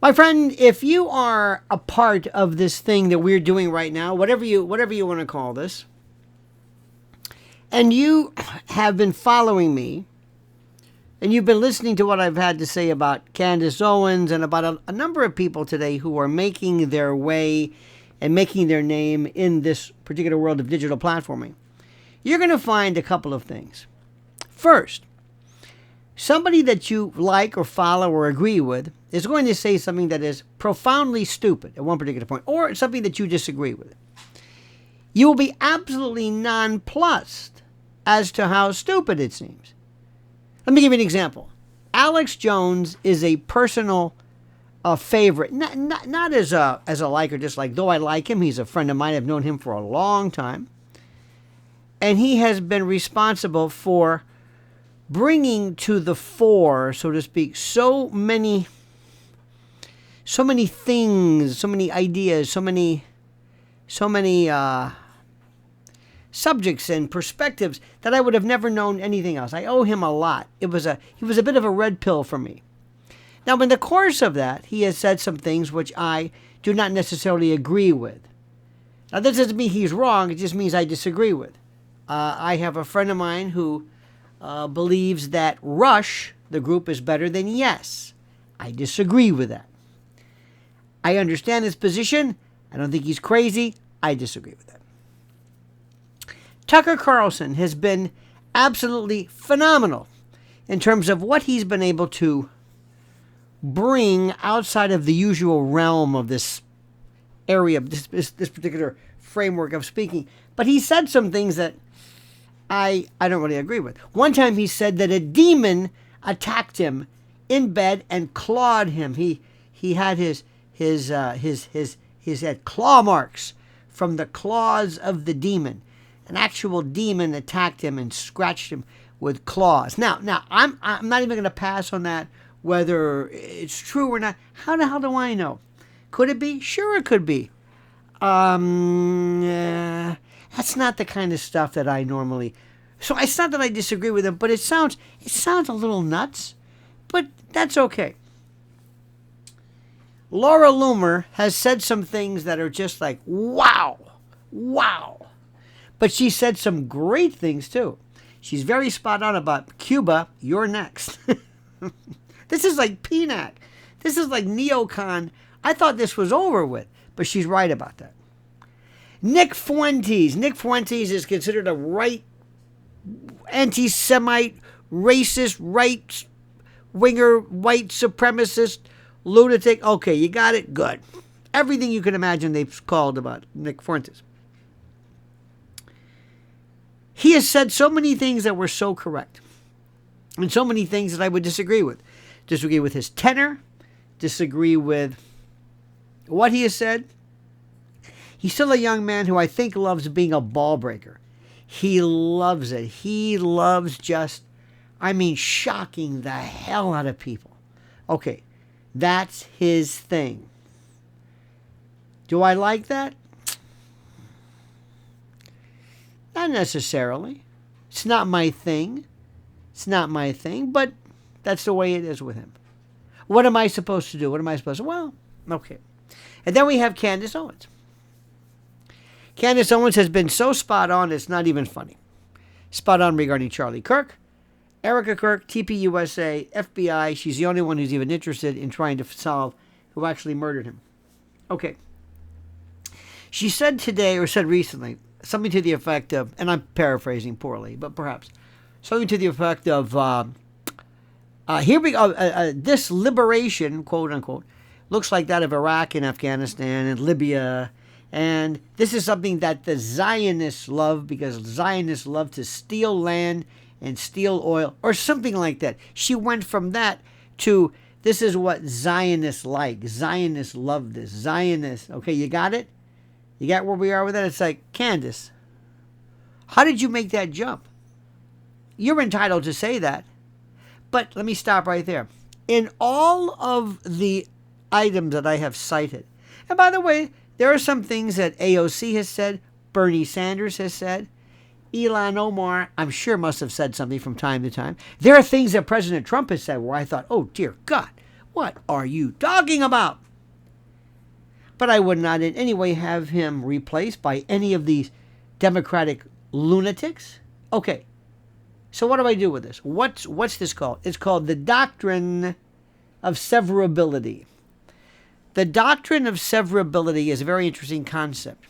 My friend, if you are a part of this thing that we're doing right now, whatever you want to call this, and you have been following me, and you've been listening to what I've had to say about Candace Owens and about a number of people today who are making their way and making their name in this particular world of digital platforming, you're going to find a couple of things. First, somebody that you like or follow or agree with is going to say something that is profoundly stupid at one particular point, or something that you disagree with. You will be absolutely nonplussed as to how stupid it seems. Let me give you an example. Alex Jones is a personal favorite, not as a like or dislike, though I like him. He's a friend of mine. I've known him for a long time. And he has been responsible for bringing to the fore, so to speak, so many things, so many ideas, so many subjects and perspectives that I would have never known anything else. I owe him a lot. He was a bit of a red pill for me. Now, in the course of that, he has said some things which I do not necessarily agree with. Now, this doesn't mean he's wrong. It just means I disagree with. I have a friend of mine who believes that Rush, the group, is better than Yes. I disagree with that. I understand his position. I don't think he's crazy. I disagree with that. Tucker Carlson has been absolutely phenomenal in terms of what he's been able to bring outside of the usual realm of this area, this particular framework of speaking. But he said some things that I don't really agree with. One time he said that a demon attacked him in bed and clawed him. He had his had claw marks from the claws of the demon. An actual demon attacked him and scratched him with claws. Now I'm not even going to pass on that, whether it's true or not. How the hell do I know? Could it be? Sure, it could be. That's not the kind of stuff that I normally. So it's not that I disagree with him, but it sounds a little nuts. But that's okay. Laura Loomer has said some things that are just like, wow. But she said some great things, too. She's very spot on about Cuba, you're next. This is like PNAC. This is like neocon. I thought this was over with, but she's right about that. Nick Fuentes. Nick Fuentes is considered a right, anti-Semite, racist, right-winger, white supremacist, lunatic. Okay, you got it? Good. Everything you can imagine they've called about Nick Fuentes. He has said so many things that were so correct, and so many things that I would disagree with. Disagree with his tenor, disagree with what he has said. He's still a young man who I think loves being a ball breaker. He loves it. He loves shocking the hell out of people. Okay, that's his thing. Do I like that? Not necessarily. It's not my thing. But that's the way it is with him. What am I supposed to do? Well, okay. And then we have Candace Owens. Candace Owens has been so spot on, it's not even funny. Spot on regarding Charlie Kirk, Erica Kirk, TPUSA, FBI. She's the only one who's even interested in trying to solve who actually murdered him. Okay. She said today, or said recently, something to the effect of, and I'm paraphrasing poorly, but perhaps, something to the effect of, here we go, this liberation, quote unquote, looks like that of Iraq and Afghanistan and Libya. And this is something that the Zionists love, because Zionists love to steal land and steal oil, or something like that. She went from that to, this is what Zionists like. Zionists love this. Zionists. Okay, you got it? You got where we are with that? It's like, Candace, how did you make that jump? You're entitled to say that. But let me stop right there. In all of the items that I have cited, and by the way, there are some things that AOC has said, Bernie Sanders has said, Ilhan Omar, I'm sure, must have said something from time to time. There are things that President Trump has said where I thought, oh, dear God, What are you talking about? But I would not in any way have him replaced by any of these Democratic lunatics. Okay, so what do I do with this? What's this called? It's called the doctrine of severability. The doctrine of severability is a very interesting concept.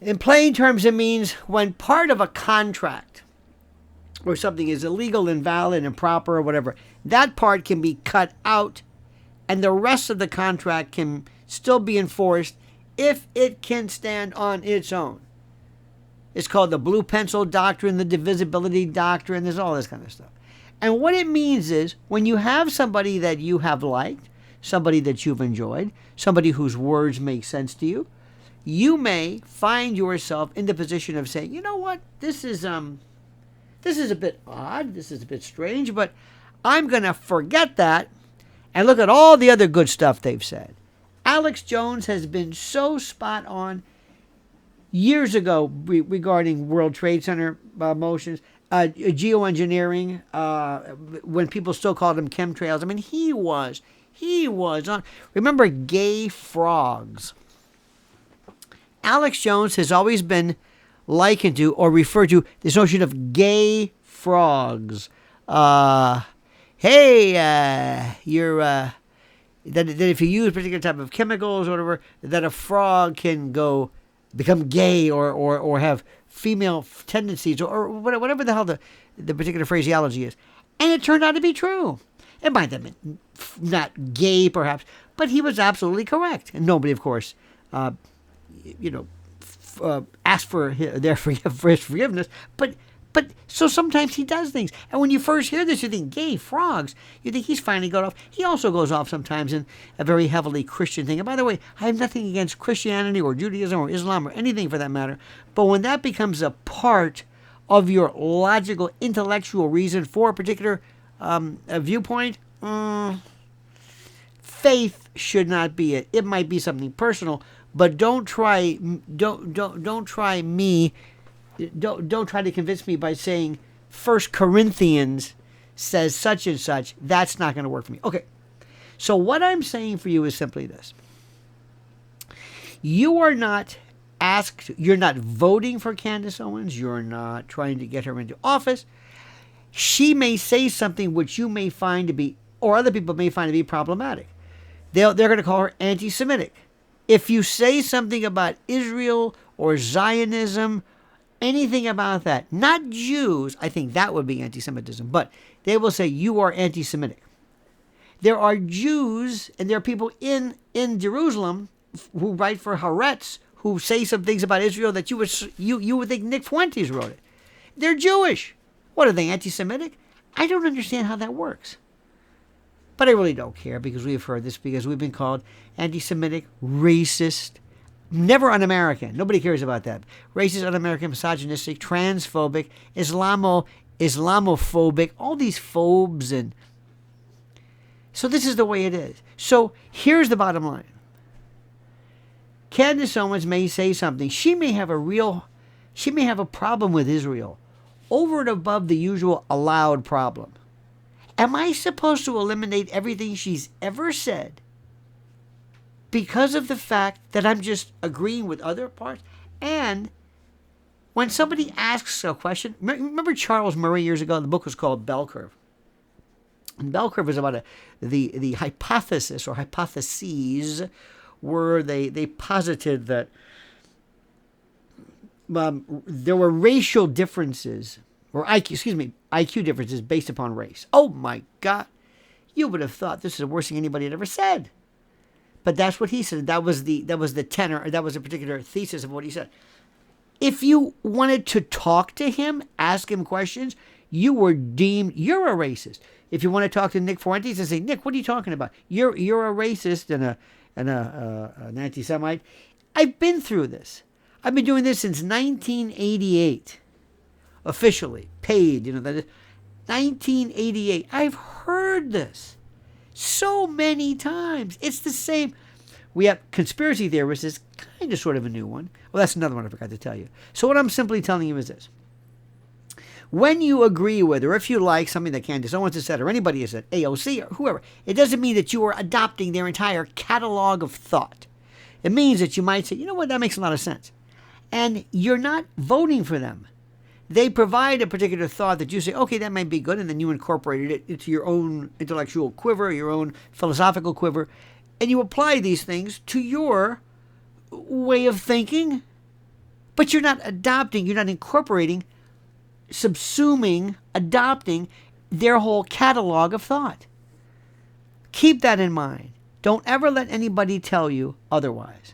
In plain terms, it means when part of a contract or something is illegal, invalid, improper, or whatever, that part can be cut out and the rest of the contract can still be enforced if it can stand on its own. It's called the blue pencil doctrine, the divisibility doctrine, there's all this kind of stuff. And what it means is when you have somebody that you have liked, somebody that you've enjoyed, somebody whose words make sense to you, you may find yourself in the position of saying, you know what, this is a bit odd, this is a bit strange, but I'm going to forget that and look at all the other good stuff they've said. Alex Jones has been so spot on years ago regarding World Trade Center motions, geoengineering, when people still called them chemtrails. I mean, he was on. Remember gay frogs. Alex Jones has always been likened to or referred to this notion of gay frogs. You're that if you use a particular type of chemicals or whatever, that a frog can become gay or have female tendencies or whatever the hell the particular phraseology is. And it turned out to be true. It might have been not gay, perhaps, but he was absolutely correct. And nobody, of course, asked for his forgiveness. But so sometimes he does things. And when you first hear this, you think, gay frogs. You think he's finally got off. He also goes off sometimes in a very heavily Christian thing. And by the way, I have nothing against Christianity or Judaism or Islam or anything for that matter. But when that becomes a part of your logical, intellectual reason for a particular a viewpoint, faith should not be it. It might be something personal, but don't try to convince me by saying 1 Corinthians says such and such. That's not going to work for me. Okay, so what I'm saying for you is simply this. You are not asked, you're not voting for Candace Owens, you're not trying to get her into office. She may say something which you may find to be, or other people may find to be problematic. They're going to call her anti-Semitic. If you say something about Israel or Zionism, anything about that, not Jews, I think that would be anti-Semitism, but they will say you are anti-Semitic. There are Jews and there are people in Jerusalem who write for Haaretz who say some things about Israel that you would think Nick Fuentes wrote it. They're Jewish. What are they, anti-Semitic? I don't understand how that works. But I really don't care because we've heard this, because we've been called anti-Semitic, racist, never un-American. Nobody cares about that. Racist, un-American, misogynistic, transphobic, Islamophobic, all these phobes. And so this is the way it is. So here's the bottom line. Candace Owens may say something. She may have a problem with Israel over and above the usual allowed problem. Am I supposed to eliminate everything she's ever said because of the fact that I'm just agreeing with other parts? And when somebody asks a question, remember Charles Murray years ago, the book was called Bell Curve. And Bell Curve is about the hypothesis or hypotheses where they posited that there were racial differences, or IQ differences based upon race. Oh my God. You would have thought this is the worst thing anybody had ever said. But that's what he said. That was the tenor, or that was a particular thesis of what he said. If you wanted to talk to him, ask him questions, you were deemed, you're a racist. If you want to talk to Nick Fuentes and say, Nick, what are you talking about? You're a racist and an anti-Semite. I've been through this. I've been doing this since 1988. Officially, paid, that is 1988. I've heard this so many times. It's the same. We have conspiracy theorists is kind of sort of a new one. Well, that's another one I forgot to tell you. So what I'm simply telling you is this. When you agree with, or if you like something that Candace Owens has said, or anybody has said, AOC, or whoever, it doesn't mean that you are adopting their entire catalog of thought. It means that you might say, you know what, that makes a lot of sense. And you're not voting for them. They provide a particular thought that you say, okay, that might be good, and then you incorporated it into your own intellectual quiver, your own philosophical quiver, and you apply these things to your way of thinking, but you're not adopting, you're not incorporating, subsuming, adopting their whole catalog of thought. Keep that in mind. Don't ever let anybody tell you otherwise.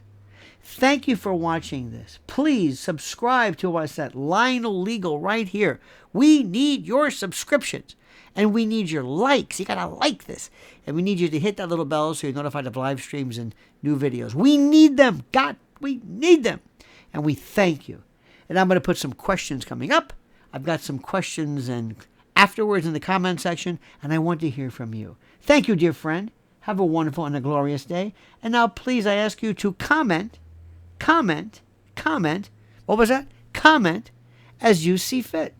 Thank you for watching this. Please subscribe to us at Lionel Legal right here. We need your subscriptions, and we need your likes. You gotta like this, and we need you to hit that little bell so you're notified of live streams and new videos. We need them. God, we need them, and we thank you. And I'm going to put some questions coming up. I've got some questions and afterwards in the comment section, and I want to hear from you. Thank you, dear friend. Have a wonderful and a glorious day. And now, please, I ask you to comment. What was that? Comment as you see fit.